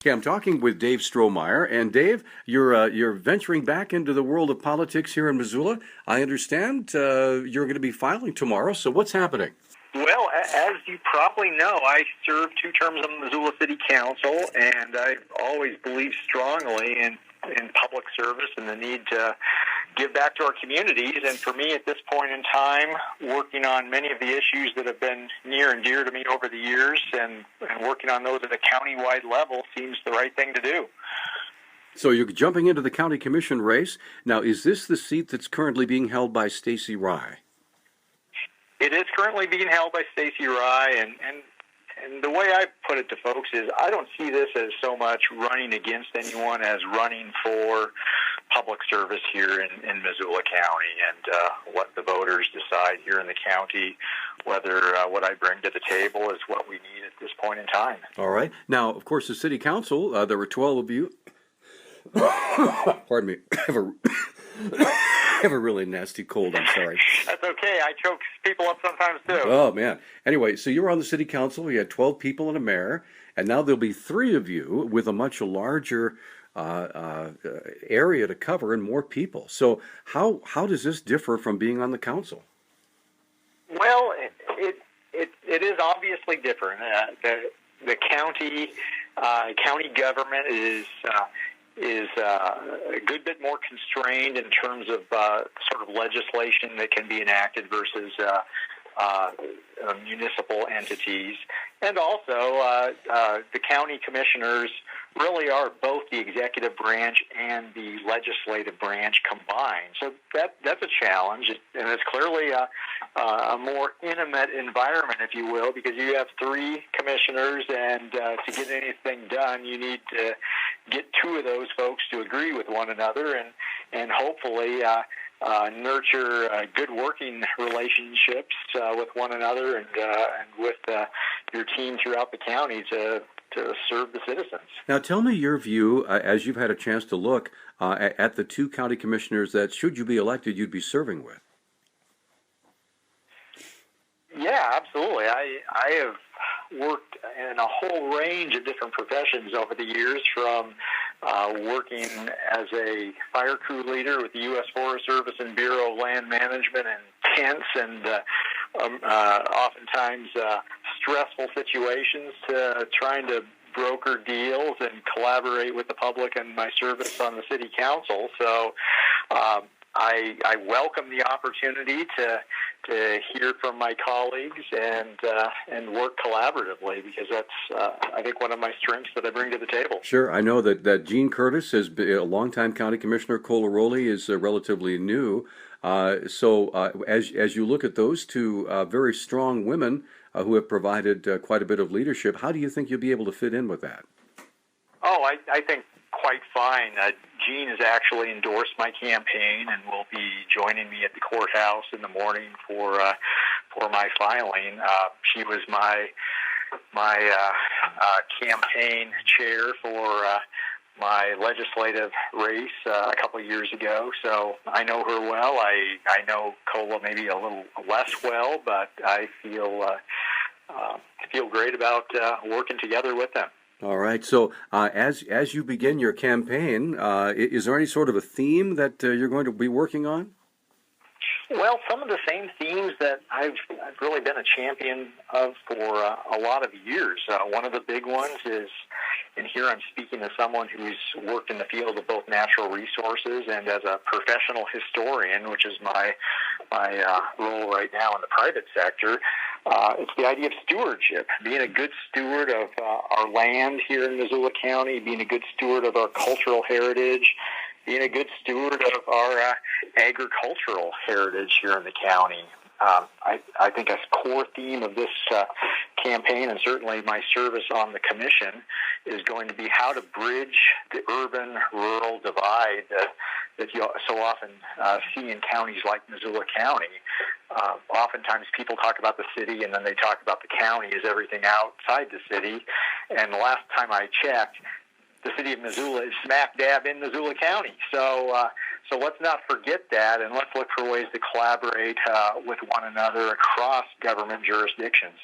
Okay, I'm talking with Dave Strohmeier, and Dave, you're venturing back into the world of politics here in Missoula. I understand you're going to be filing tomorrow. So what's happening? Well, as you probably know, I served 2 terms on the Missoula City Council, and I've always believed strongly in public service and the need to give back to our communities. And for me, at this point in time, working on many of the issues that have been near and dear to me over the years, and working on those at a county-wide level seems the right thing to do. So you're jumping into the county commission race. Now, is this the seat that's currently being held by Stacy Rye? It is currently being held by Stacy Rye, and the way I put it to folks is I don't see this as so much running against anyone as running for public service here in Missoula County, and let the voters decide here in the county whether what I bring to the table is what we need at this point in time. All right. Now, of course, the city council, there were 12 of you. Pardon me. I have a really nasty cold, I'm sorry. That's okay. I choke people up sometimes, too. Oh, man. Anyway, so you were on the city council. We had 12 people and a mayor, and now there'll be 3 of you with a much larger area to cover and more people. So how does this differ from being on the council? Well, it is obviously different. The county government is a good bit more constrained in terms of sort of legislation that can be enacted versus municipal entities. And also, the county commissioners really are both the executive branch and the legislative branch combined. So that's a challenge, and it's clearly a more intimate environment, if you will, because you have 3 commissioners, and to get anything done, you need to get 2 of those folks to agree with one another, and hopefully nurture good working relationships with one another and with your team throughout the county to serve the citizens. Now, tell me your view, as you've had a chance to look at the 2 county commissioners that, should you be elected, you'd be serving with. Yeah, absolutely. I have worked in a whole range of different professions over the years, from working as a fire crew leader with the U.S. Forest Service and Bureau of Land Management in tents and oftentimes stressful situations, to trying to broker deals and collaborate with the public and my service on the city council. So I welcome the opportunity to hear from my colleagues and work collaboratively, because that's I think one of my strengths that I bring to the table. Sure, I know that Gene Curtis has been a longtime county commissioner. Colaroli is relatively new. So as you look at those 2 very strong women who have provided quite a bit of leadership, how do you think you'll be able to fit in with that? Oh, I think quite fine. Jean has actually endorsed my campaign and will be joining me at the courthouse in the morning for my filing. She was my campaign chair for my legislative race a couple of years ago, so I know her well. I know Cola maybe a little less well, but I feel great about working together with them. All right. So as you begin your campaign, is there any sort of a theme that you're going to be working on? Well, some of the same themes that I've really been a champion of for a lot of years. One of the big ones is, and here I'm speaking as someone who's worked in the field of both natural resources and as a professional historian, which is my role right now in the private sector. It's the idea of stewardship, being a good steward of our land here in Missoula County, being a good steward of our cultural heritage, being a good steward of our agricultural heritage here in the county. I think a core theme of this campaign, and certainly my service on the commission, is going to be how to bridge the urban-rural divide that you so often see in counties like Missoula County. Oftentimes people talk about the city and then they talk about the county as everything outside the city. And the last time I checked, the city of Missoula is smack dab in Missoula County. So let's not forget that, and let's look for ways to collaborate with one another across government jurisdictions.